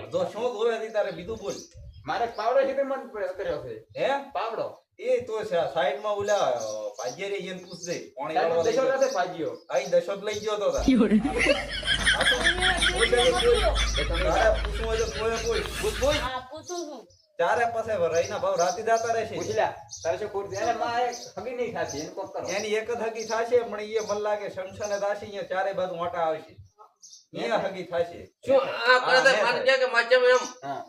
જો શું જોવે છે તારે બીજું બોલ. મારે પાવડો છે તે મન કર્યો છે હે પાવડો એ તો સાઈડ માં ઓલા ભાગ્ય રે એને પૂછજે પાણી વાળવા લઈ દેશો ગયો. રાતે ભાગ્યો આઈ દશોત લઈ ગયો તો તારે પૂછવું હોય તો કોઈ પૂછ ચારે પાસે રહીના ભાવ રાતી દાતા રહેશે. પૂછલા તારે શું પૂર દે માં હગી નહીં થાતી એને કોક કરો એની એક જ હગી થાશે પણ એ મન લાગે શમશાને દાસી અહીંયા ચારે બાજુ મોટા આવશે અહીંયા હગી થાશે. શું આ કરે તો મારે કે માચમ એમ હા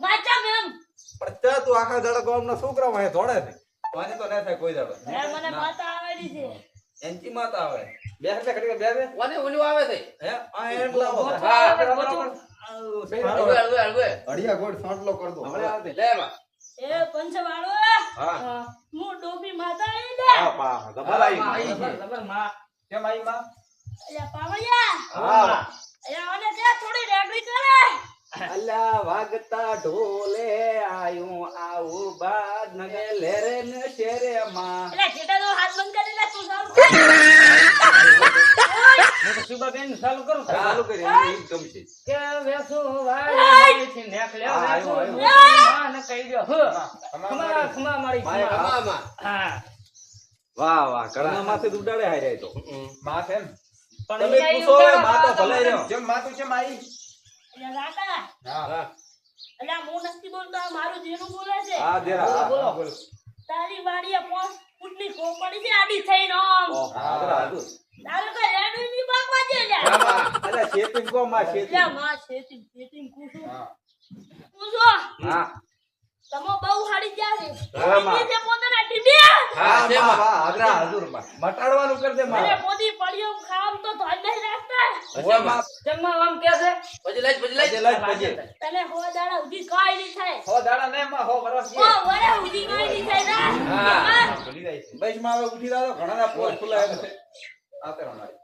પણ ત્યાં તું આખા દાડા ગામના છોકરા વાહે દોડે છે મને તો ન થાય કોઈ દાડો. એનથી માતા આવે બે હાથે ખડી બે બે ઓને ઓલું આવે છે હે આ એમ લાવો હા હળવે. હળવે અડિયા ગોળ સાંટલો કર દો હમણે આવતે લે માં હા પા જબર આવી જબર માં કેમ આવી માં હા અલ્લા વાગતા ઢોલે આયું આવું બાદ નગે લેરે ને શેરે માં સુબાબેન ચાલુ કરું ચાલુ કરી એમ ગમશે કે વેસુ વાળી છે નેકલે વેસુ માં કહી દો ખમા ખમા મારી ખમા હા વાહ વાહ ઘણા કડા માથે ઉડાડે હાય જાય તો માં છે પણ તમે પૂછો હવે માતા ભલે રહ્યો. જેમ માતું છે માઈ હા મારું જેનું બોલે છે હા દેરા બોલો. બોલો તારી વાડીએ પોસ ફૂટની કોપડી છે આડી થઈને આમ હા દેરા તારે કઈ રેડું ની બાકવા છે લ્યા અલા શેતીમ કો માં શેતીમ. લ્યા માં છેતી છેતી કુસું હા કુસો હા તમો બહુ હાડી ગયા છે હા, માં. ઈ છે પોતાના ટીબી હા છે માં માં. વાહ હગરા હજુર માં મટાડવાનું કર દે અરે મારા પોતી પડ્યો ખામ તો ધોઈ નહીં રાખતા ઓય માં જમવા આમ કે છે પછી લઈ પજે લાજ પજે તને હો દાડા ઉધી કાઈ નહીં થાય હો દાડા ને માં હો વરસ ઓ વરે ઉધી કાઈ નહીં થાય હા. ના ભૂલી જાય છે બસ માં હવે ઉઠી દાદો ઘણા પોર ખુલ્લા છે આવતે રમાય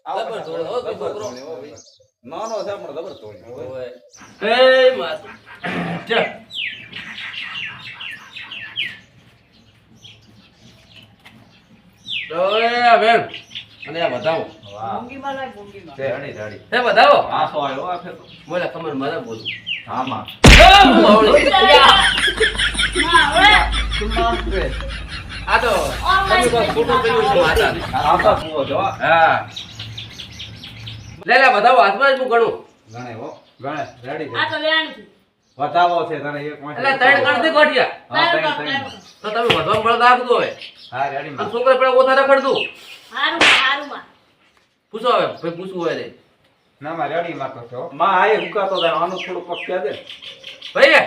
હા જબર ધોળે, હો, કોઈ છોકરો. નાનો છે પણ જબર તોડી ઓય એ માત ચલ ઓય બેન અને આ બતાવો વાહ મૂંગીમાં લાય મૂંગીમાં તે હણી રાડી હે બતાવો આ સો આવ્યો આ ફેર તો મોલા કમર મારા બોલું હા માં ના હવે આ તો તમે કોઈ ફોટો કર્યો છે માતાને. આ તો પૂરો જો હા લે લે બતાવો હાથમાં જ હું ગણું ગણે હો ગણે રેડી આ તો લેણ છે બતાવો છે તને એક પાંચ એટલે ત્રણ ગણતી ગોઠિયા હા તારું ત્રણ કામ, ત્રણ તો તમે વધવા મળતા આપજો હવે હા રેડી અને માં છોકરા પેલા ઓછા રખડતું હારું માં પૂછો હવે ભાઈ પૂછવું હોય રે ના માં રેડી માં તો છો માં આય હુકાતો જાય આનું થોડું પક્યા દે ભાઈ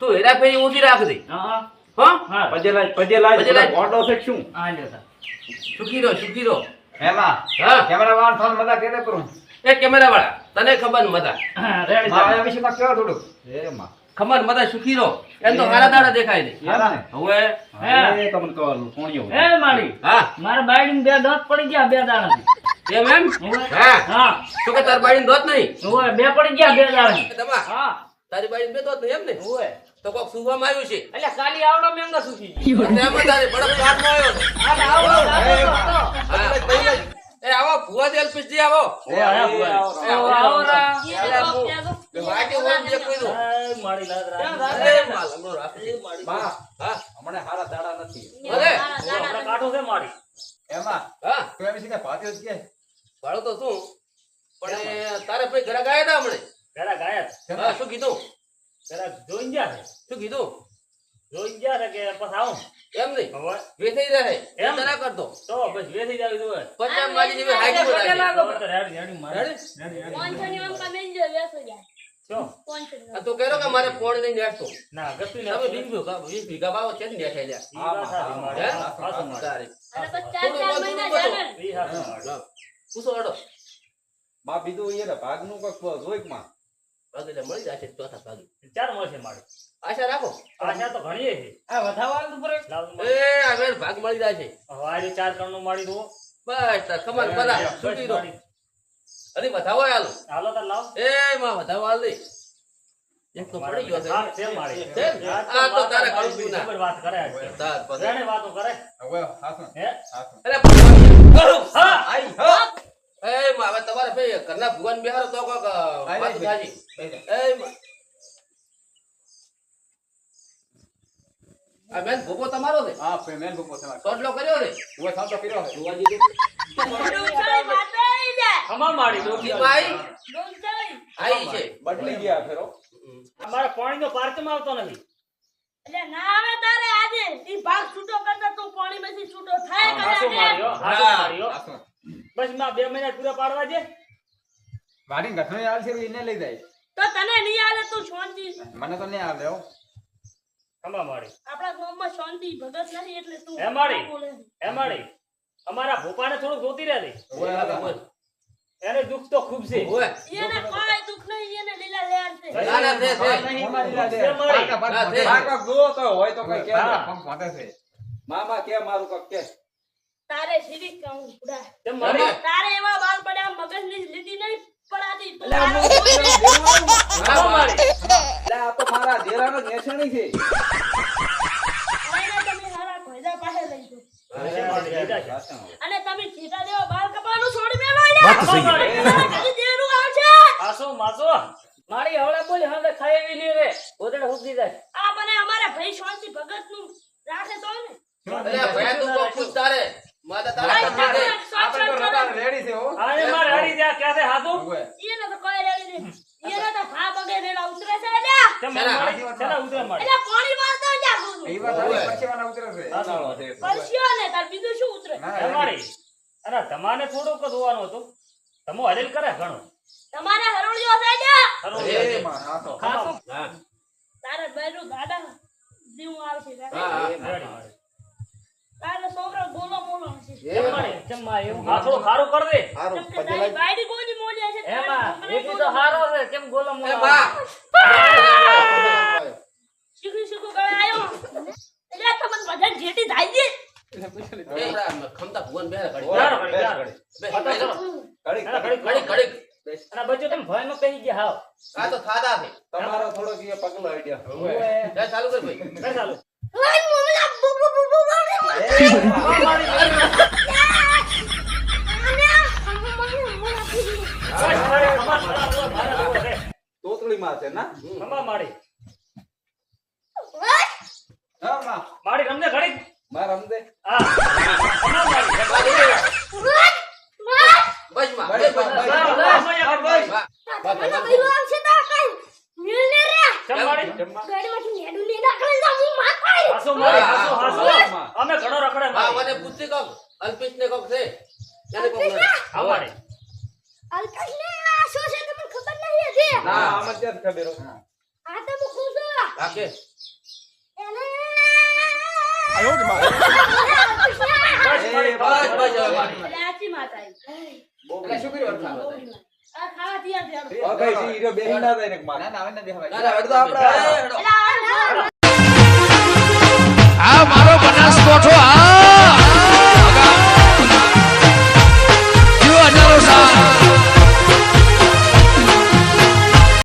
તું હેરા ફેરી ઊંધી રાખ દે હા હા પજે લાજ પજે લાજ. ગોંડો છે શું આ લ્યો તા સુખી રહો એમાં હા કેમેરા વાળ ફોન મજા કેને કરું એ કેમેરા વાળા તને ખબર મતા રેડી માં આ વિશે માં કેવો થોડું એ માં ખબર મતા સુખી રહો એમ તો હારા દાડા દેખાય ને હારા ને હવે એ તમને કહું કોણિયો એ મારી હા મારા બાઈડીને બે દાંત પડી ગયા બે દાણા એમ એમ હા હા તો કે તાર બાઈન દોત નહીં ઓય બે પડી ગયા બે દાણા તમા હા તારી બાઈન બે દોત નહીં એમ ને ઓય તો કોક સુવામાં આવ્યું છે એટલે કાલી આવડો મેંગા સુખી ગઈ તેમાં તારે બડક કાટમાં આવ્યો છે આ આવડો દાદો હતો હા. એ આવો ભુવા દેલ પીજી આવો એ આવો આવો રા વાકે ઓમ જે કોઈ દો મારી લાદ અરે માલ હમણો રાખી માં હા હમણે હારા દાડા નથી અરે આપણે કાઢો છે મારી એમાં હા તો એમ છે ભાત્યો છે ભાડો તો શું પણ એ તારે ભાઈ ઘરે ગયા હતા હમણે પેલા ગાયત હા શું કીધું પેલા જોઈ ગયા છે શું કીધું જોઈ ગયા છે કે પછી આવું એમ નહીં હવે વેચાઈ રહે એમ? એમ ના કરતો તો બસ વેસી જાવી દો પચાસ મારી જેવી હાઈટ રેડી વધારે રેડી મારી ચો આ તો કહેરો કે મારે ફોન લઈને બેઠતો ના ગસ્તી તમે 20 વીઘા બાવો છે ને બેઠા લ્યા હે? તારે. હા. પૂછો અડો માં બીજું એ ને ભાગનું કઈક જોઈક માં ભાગેલા મળી જશે ચોથા ભાગે ચાર મળશે મારી આશા રાખો આશા તો ઘણી છે આ વધાવાનું પર એ આ વેર ભાગ મળી જશે હવારે ચાર કણનું મારી દો બસ તાર ખબર બધા છૂટી દો અરે વધાવો હાલો હાલો તો લાવ એ માં વધાવો હાલ દે એક તો પડી ગયો હા છે મારી છે? આ તો તારે કરું ના બરાબર વાત કરે છે તાર પછી રેણે વાતો કરે હવે હાસન હે હાસન અરે હા આઈ હા હવે તમારે ભાઈ ઘરના ભગવાન બિહારો તો કોક વાત થાજી. આ બેન ભૂકો તમારો છે હા પેમેન્ટ ભૂકો તમારે ટોટલો કર્યો છે હું સાંતો કર્યો છે ડોલચાઈ માતાઈ જા. ખમા મારી દો ઈ ભાઈ ડોલચાઈ. આઈ છે બદલી ગયા ફેરો અમારે પાણીનો પાર્કમાં આવતો નથી. એટલે ના આવે તારે આજે ઈ ભાગ છૂટો કરતા તું પાણીમાંથી છૂટો થાય હાસો કદાચ. માર્યો, હાસો માર્યો. બસ માં 2 મહિના પૂરા પાડવા છે. વાડી ગઠણી આલ છે એને લઈ જાય તો તને નહીં આવે તું શાંતિ. મને તો નહીં આવે હો ખમા મારી. આપણા ગામમાં શાંતિ ભગત નથી એટલે તું હે મારી. બોલે. હે મારી. અમારા ભોપાને થોડું ગોતી રહે છે. એને દુઃખ તો ખૂબ છે. ઓય એને કોઈ દુઃખ નહીં એને લીલા લેર છે. ના ના છે મોમાં લીલા દે છે મારી. કાકા જો તો હોય તો કઈ કે હા. ફંક વાતે છે મામા કે મારું કક કે તારે સીધી કહું બુડા. કેમ મારી? તારે એવા બાલ પડ્યા મગજની લીટી નહીં પડાતી તું એટલે તારે કોઈ નહીં. ખમા મારી. એટલે આ તો મારા દેરાનો નેસણી છે આઈને તમે હારા ભોયદા પાસે લઈ જાઓ. હશે મારી, લીધા છે. અને તમે સીધા દેવા બાલ કપાવાનું છોડી મેલો યાર. ખમા મારી. કદી દેરું આવશે. હાસો માસો. મારી હવળે બોલી હવે ખાઈ એવી લે રે. ઓદડે હુકી જાય. આ બને અમારે ભાઈ શાંતિ ભગતનું રાખે તો ને. અરે ભાઈ તું તો ખુશ તારે માતા તારા ભાઈ કરજે દે. આપણે તો રડાર રેડી છે હો આને મારે હરી જા ક્યાં છે હાથું? ઓય એને તો કોઈ રેડી નહીં. એને તો ભા બગે રેડા ઉતરે છે અલ્યા. કેમ શેના? મારી? શેના ઉતરે મારી? એટલે પાણી વાળતો જા ગુરુ. એ વાત આની પરસેવાના ઉતરે છે હાસો. પરસ્યો ને તાર બીજું શું ઉતરે. ના, હે મારી. અને તમારે થોડુંક જ હોવાનું હતું. તમો હરેલ કરે ઘણું. તમારે હરોળિયો છે જા. હરોળ અરે. છે. માં હા તો ખાસો. હા તારે બેરું ગાડા જીવ આવશે હા, તારે. હા. રેડી મારી. તારે છોકરો બોલો બોલો હશે. કેમ મારી? કેમ માં એવું? હા, થોડું ખારું કર દે. સારું કેમ કે તારી બાયડી કોની મોલી હશે. એમાં એકી તો હારો છે. કેમ ગોલો એ મોલો? બા શીખું શીખું ગળે આવ્યો. એટલે તમને બધા જેટી થાય છે. એ આપણા ખમતા ભગવાન બિહાર ચાલો, ઘડી ચાલો. બે બતાવો, ચાલો. ઘડીક એના ઘડીક ઘડી ઘડી અને બચ્ચો તમે ભયનો કહી ગયા હાવ. આ તો થાદા છે તમારો થોડો કે પગલો આઈડિયા ઓય. જા ચાલુ કર ભાઈ કર ચાલુ. ઓય મોમલા બુ બુ બુ બુ બુ. તોતળી માં છે ના ખમા મારી. હા માં મારી રમને ઘડીક. માર રમદે હા. ખમા મારી. બસ માં બસ, બસ બસ, બસ ચાલો, ચાલો, અહીંયા ઘડી. બસ કેમ મારી? જમવા હાસો મારી, હાસો, હાસો. અમે ઘણો રખડે હા મારી. મને પૂછતી કોક અલ્પેશ ને કોક છે એને કોક લડે. હા મારી. ના આમ જ ખબર હો રાખે બસ, મારી, બસ, બસ, બસ, હવે મારી. એટલે આચી માતા આવી. એટલે શું કર્યું અર્થાત? આ ખાવા તૈયાર છે આપણે. અગઈ જી હીરો બેહી ના જાય ને માં ના ના આવે ને બેહવાય ના ના હેડ તો આપણે એટલે આ આ મારો બનાસકોઠો